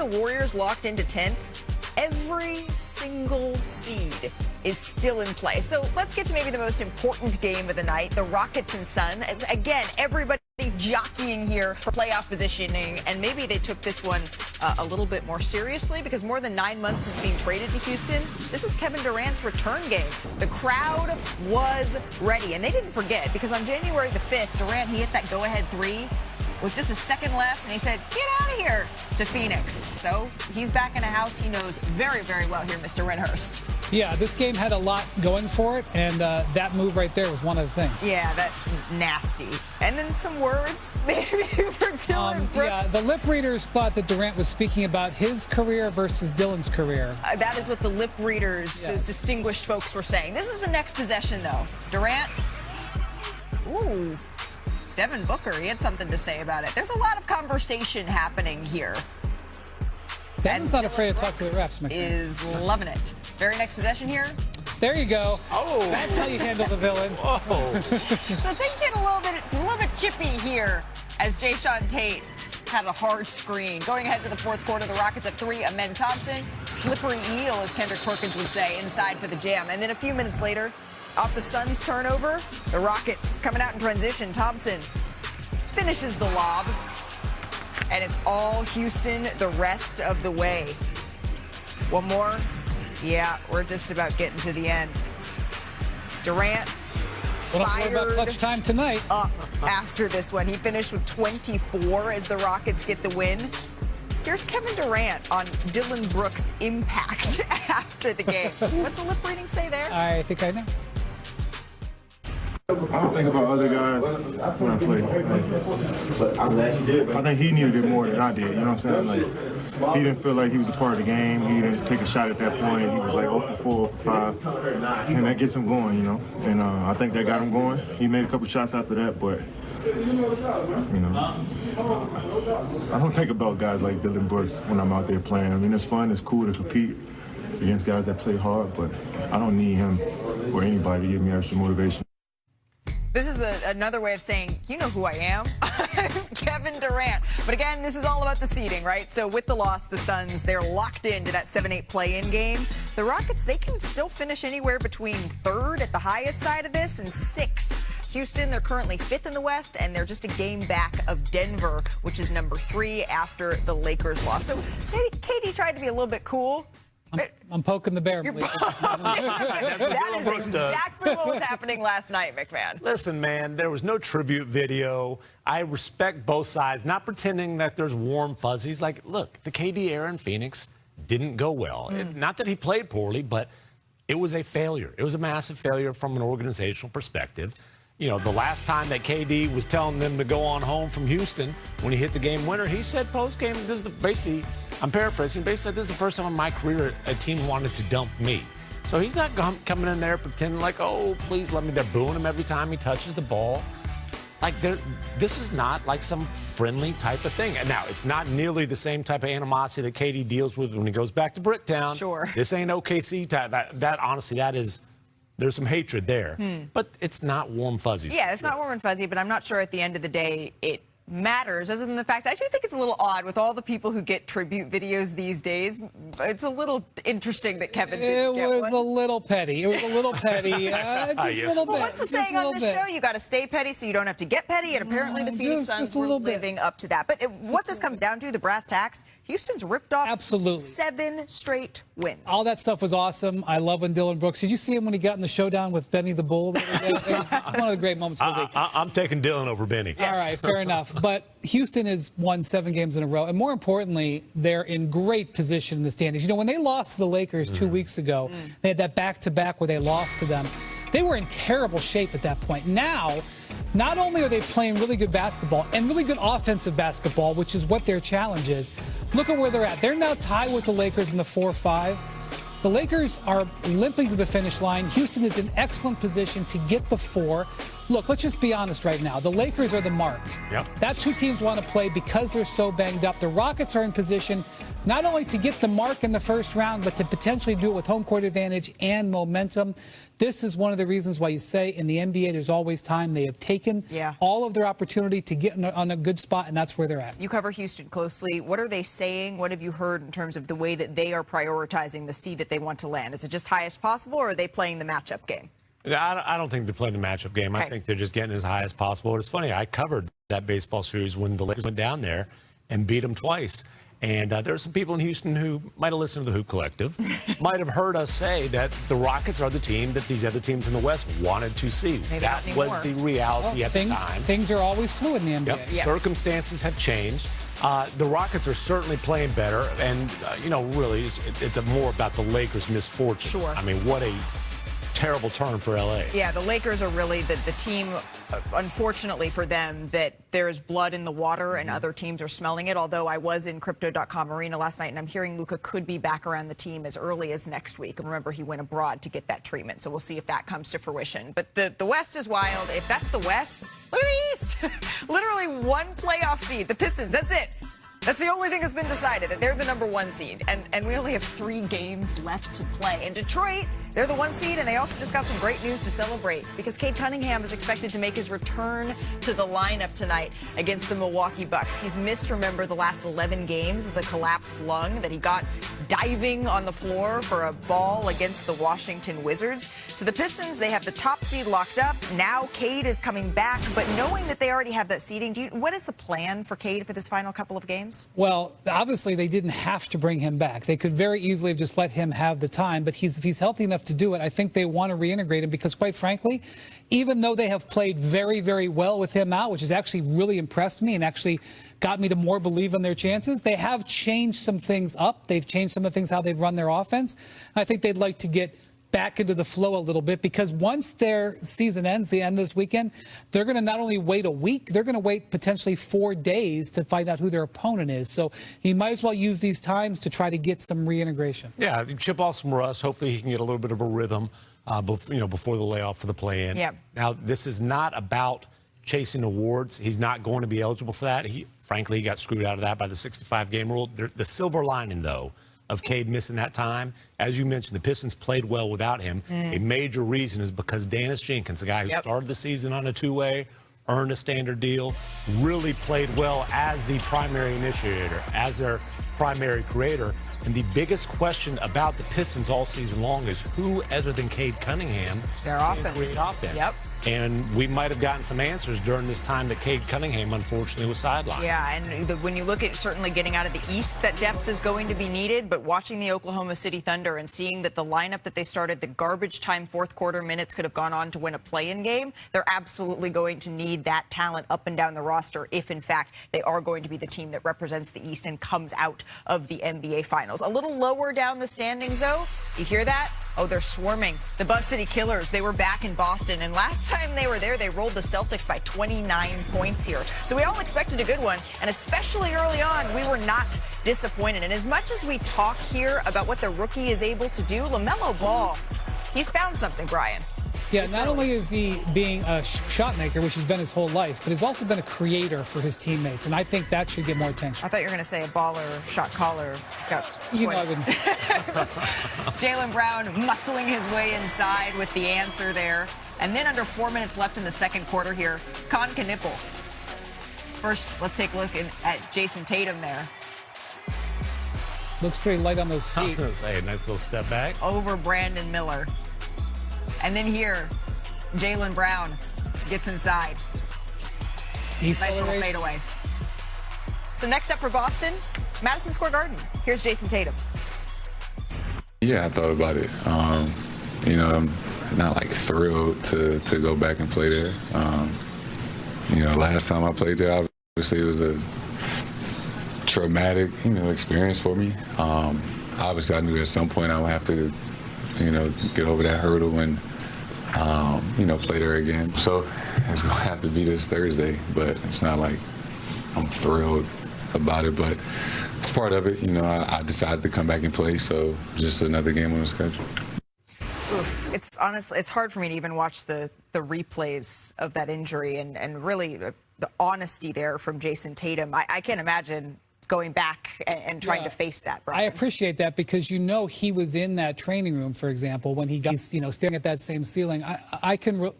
the Warriors locked into 10th, every single seed is still in play. So let's get to maybe the most important game of the night, the Rockets and Sun. Again, everybody jockeying here for playoff positioning, and maybe they took this one a little bit more seriously because more than 9 months since being traded to Houston, this was Kevin Durant's return game. The crowd was ready, and they didn't forget because on January the 5th, Durant, he hit that go-ahead three with just a second left, and he said, "Get out of here," to Phoenix. So he's back in a house he knows very, very well here, Mr. Renhurst. Yeah, this game had a lot going for it, and that move right there was one of the things. Yeah, that nasty. And then some words maybe for Dillon Brooks. Yeah, the lip readers thought that Durant was speaking about his career versus Dillon's career. That is what the lip readers, those distinguished folks, were saying. This is the next possession, though. Durant. Ooh. Devin Booker, he had something to say about it. There's a lot of conversation happening here. Devin's not afraid to talk to the refs, McMahon. Is loving it. Very next possession here. There you go. Oh, that's how you handle the villain. Whoa. So things get a little bit chippy here as Jayshawn Tate had a hard screen. Going ahead to the fourth quarter, the Rockets at 3. Amen Thompson, slippery eel, as Kendrick Perkins would say, inside for the jam. And then a few minutes later, off the Suns' turnover, the Rockets coming out in transition. Thompson finishes the lob, and it's all Houston the rest of the way. One more. Yeah, we're just about getting to the end. Durant fired about clutch time tonight. Up after this one. He finished with 24 as the Rockets get the win. Here's Kevin Durant on Dillon Brooks' impact after the game. What's the lip reading say there? I think I know. I don't think about other guys when I play. But I'm glad you did. I think he needed it more than I did. You know what I'm saying? Like, he didn't feel like he was a part of the game. He didn't take a shot at that point. He was like 0 for 4, 0 for 5, and that gets him going. You know, and I think that got him going. He made a couple shots after that, but you know, I don't think about guys like Dillon Brooks when I'm out there playing. I mean, it's fun. It's cool to compete against guys that play hard, but I don't need him or anybody to give me extra motivation. This is another way of saying, you know who I am. I'm Kevin Durant. But again, this is all about the seeding, right? So with the loss, the Suns, they're locked into that 7-8 play-in game. The Rockets, they can still finish anywhere between 3rd at the highest side of this and 6th. Houston, they're currently 5th in the West, and they're just a game back of Denver, which is number 3 after the Lakers loss. So maybe Katie tried to be a little bit cool. I'm poking the bear. That is exactly what was happening last night, McMahon. Listen, man, there was no tribute video. I respect both sides, not pretending that there's warm fuzzies. Like, look, the KD era in Phoenix didn't go well. Not that he played poorly, but it was a failure. It was a massive failure from an organizational perspective. You know, the last time that KD was telling them to go on home from Houston when he hit the game winner, he said post-game, this is basically, I'm paraphrasing, basically said, this is the first time in my career a team wanted to dump me. So he's not coming in there pretending like, oh, please let me. They're booing him every time he touches the ball. Like, this is not like some friendly type of thing. And now, it's not nearly the same type of animosity that KD deals with when he goes back to Bricktown. Sure. This ain't OKC type. That honestly, that is... There's some hatred there, but it's not warm fuzzies. Yeah, it's not warm and fuzzy, but I'm not sure at the end of the day it matters, other than the fact I do think it's a little odd with all the people who get tribute videos these days. It's a little interesting that Kevin didn't get one. It was a little petty. It was a little petty. Just a little bit. Well, what's the saying on this show? You got to stay petty so you don't have to get petty, and apparently the Phoenix Suns were living up to that. But what this comes down to, the brass tacks, Houston's ripped off 7 straight wins. All that stuff was awesome. I love when Dillon Brooks. Did you see him when he got in the showdown with Benny the Bull? It was one of the great moments of the week. I'm taking Dillon over Benny. Yes. All right, fair enough. But Houston has won 7 games in a row. And more importantly, they're in great position in the standings. You know, when they lost to the Lakers 2 weeks ago, they had that back-to-back where they lost to them. They were in terrible shape at that point. Now, not only are they playing really good basketball and really good offensive basketball, which is what their challenge is, look at where they're at. They're now tied with the Lakers in the 4-5. The Lakers are limping to the finish line. Houston is in excellent position to get the 4. look, let's just be honest right now. The Lakers are the mark. Yep. That's who teams want to play because they're so banged up. The Rockets are in position not only to get the mark in the first round, but to potentially do it with home court advantage and momentum. This is one of the reasons why you say in the NBA there's always time. They have taken all of their opportunity to get on a good spot, and that's where they're at. You cover Houston closely. What are they saying? What have you heard in terms of the way that they are prioritizing the seed that they want to land? Is it just highest possible, or are they playing the matchup game? I don't think they're playing the matchup game. Okay. I think they're just getting as high as possible. It's funny, I covered that baseball series when the Lakers went down there and beat them twice. And there are some people in Houston who might have listened to the Hoop Collective, might have heard us say that the Rockets are the team that these other teams in the West wanted to see. Maybe that was the reality at the time. Things are always fluid in the NBA. Yep. Circumstances have changed. The Rockets are certainly playing better. And, really, it's more about the Lakers' misfortune. Sure. I mean, what a terrible turn for L.A. Yeah, the Lakers are really the team, unfortunately for them, that there is blood in the water and other teams are smelling it. Although I was in Crypto.com Arena last night, and I'm hearing Luka could be back around the team as early as next week. And remember, he went abroad to get that treatment. So we'll see if that comes to fruition. But the West is wild. If that's the West, look at the East. Literally one playoff seed. The Pistons, that's it. That's the only thing that's been decided, that they're the #1 seed. And we only have 3 games left to play. And Detroit, they're the 1 seed, and they also just got some great news to celebrate because Cade Cunningham is expected to make his return to the lineup tonight against the Milwaukee Bucks. He's missed, remember, the last 11 games with a collapsed lung that he got diving on the floor for a ball against the Washington Wizards. So the Pistons, they have the top seed locked up. Now Cade is coming back, but knowing that they already have that seeding, what is the plan for Cade for this final couple of games? Well, obviously they didn't have to bring him back. They could very easily have just let him have the time, but if he's healthy enough to do it, I think they want to reintegrate him because, quite frankly, even though they have played very, very well with him out, which has actually really impressed me and actually got me to more believe in their chances, they have changed some things up. They've changed some of the things how they've run their offense. I think they'd like to get back into the flow a little bit because once their season ends, the end of this weekend, they're going to not only wait a week, they're going to wait potentially 4 days to find out who their opponent is. So he might as well use these times to try to get some reintegration. Yeah, chip off some rust. Hopefully he can get a little bit of a rhythm before the layoff for the play-in. Yeah. Now, this is not about chasing awards. He's not going to be eligible for that. Frankly, he got screwed out of that by the 65-game rule. The silver lining, though, of Cade missing that time, as you mentioned, the Pistons played well without him. A major reason is because Dennis Jenkins, a guy who started the season on a 2-way, earned a standard deal, really played well as the primary initiator, as their primary creator. And the biggest question about the Pistons all season long is who other than Cade Cunningham can create offense. Yep. And we might have gotten some answers during this time that Cade Cunningham, unfortunately, was sidelined. Yeah, and when you look at certainly getting out of the East, that depth is going to be needed. But watching the Oklahoma City Thunder and seeing that the lineup that they started, the garbage time fourth quarter minutes could have gone on to win a play-in game, they're absolutely going to need that talent up and down the roster if, in fact, they are going to be the team that represents the East and comes out of the NBA Finals. A little lower down the standings, though. You hear that? Oh, they're swarming. The Buzz City Killers, they were back in Boston, and last time they were there, they rolled the Celtics by 29 points here. So we all expected a good one, and especially early on, we were not disappointed. And as much as we talk here about what the rookie is able to do, LaMelo Ball, he's found something, Brian. Yeah, not only is he being a shot maker, which he's been his whole life, but he's also been a creator for his teammates, and I think that should get more attention. I thought you were going to say a baller, shot caller. You know I wouldn't say Jaylen Brown muscling his way inside with the answer there. And then under 4 minutes left in the second quarter here, Con Knipple. First, let's take a look at Jason Tatum there. Looks pretty light on those feet. Hey, nice little step back. Over Brandon Miller. And then here, Jaylen Brown gets inside. Nice little fadeaway. So next up for Boston, Madison Square Garden. Here's Jason Tatum. Yeah, I thought about it. I'm not like thrilled to go back and play there. Last time I played there, obviously it was a traumatic, experience for me. Obviously I knew at some point I would have to, get over that hurdle and, play there again. So it's gonna have to be this Thursday, but it's not like I'm thrilled about it, but it's part of it. I decided to come back and play, so just another game on the schedule. Oof. It's honestly, it's hard for me to even watch the replays of that injury and really the honesty there from Jason Tatum. I can't imagine going back and trying to face that. Brian. I appreciate that because he was in that training room, for example, when he got staring at that same ceiling. I can't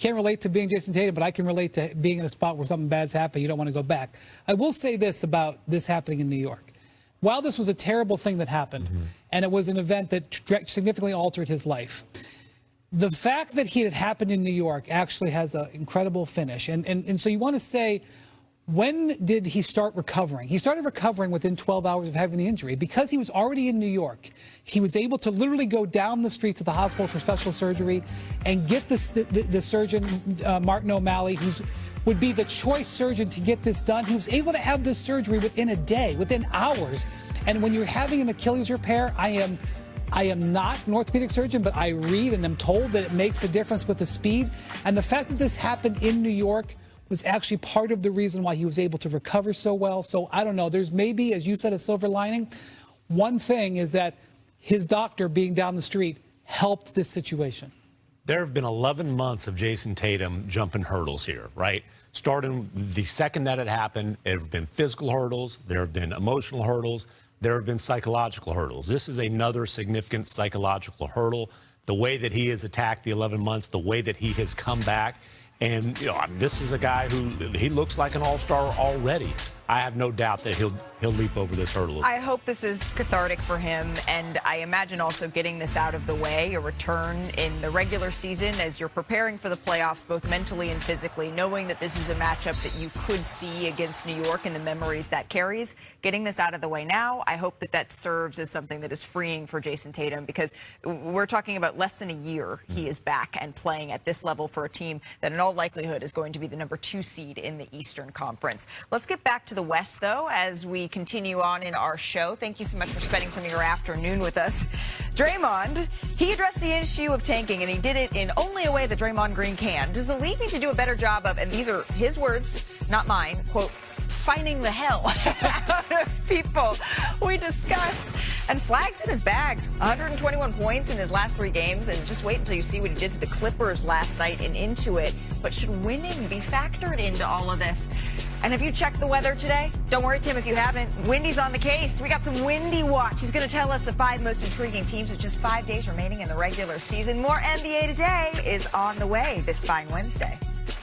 relate to being Jason Tatum, but I can relate to being in a spot where something bad's happened. You don't want to go back. I will say this about this happening in New York. While this was a terrible thing that happened, and it was an event that significantly altered his life, the fact that it had happened in New York actually has an incredible finish. And so you want to say, when did he start recovering? He started recovering within 12 hours of having the injury. Because he was already in New York, he was able to literally go down the street to the hospital for special surgery and get the surgeon, Martin O'Malley, who would be the choice surgeon to get this done. He was able to have this surgery within a day, within hours. And when you're having an Achilles repair, I am not an orthopedic surgeon, but I read and am told that it makes a difference with the speed. And the fact that this happened in New York was actually part of the reason why he was able to recover so well. So I don't know. There's maybe, as you said, a silver lining. One thing is that his doctor being down the street helped this situation. There have been 11 months of Jason Tatum jumping hurdles here, right? Starting the second that it happened, there have been physical hurdles, there have been emotional hurdles, there have been psychological hurdles. This is another significant psychological hurdle. The way that he has attacked the 11 months, the way that he has come back. And, this is a guy who, he looks like an all-star already. I have no doubt that he'll leap over this hurdle. I hope this is cathartic for him, and I imagine also getting this out of the way, a return in the regular season as you're preparing for the playoffs, both mentally and physically, knowing that this is a matchup that you could see against New York and the memories that carries. Getting this out of the way now, I hope that serves as something that is freeing for Jason Tatum, because we're talking about less than a year he is back and playing at this level for a team that in all likelihood is going to be the #2 seed in the Eastern Conference. Let's get back to the West, though, as we continue on in our show. Thank you so much for spending some of your afternoon with us. Draymond, he addressed the issue of tanking, and he did it in only a way that Draymond Green can. Does the league need to do a better job of, and these are his words, not mine, quote, fighting the hell out of people? We discuss. And Flag's in his bag. 121 points in his last 3 games. And just wait until you see what he did to the Clippers last night and into it. But should winning be factored into all of this? And have you checked the weather today? Don't worry, Tim, if you haven't. Windy's on the case. We got some Windy Watch. He's going to tell us the 5 most intriguing teams with just 5 days remaining in the regular season. More NBA Today is on the way this fine Wednesday.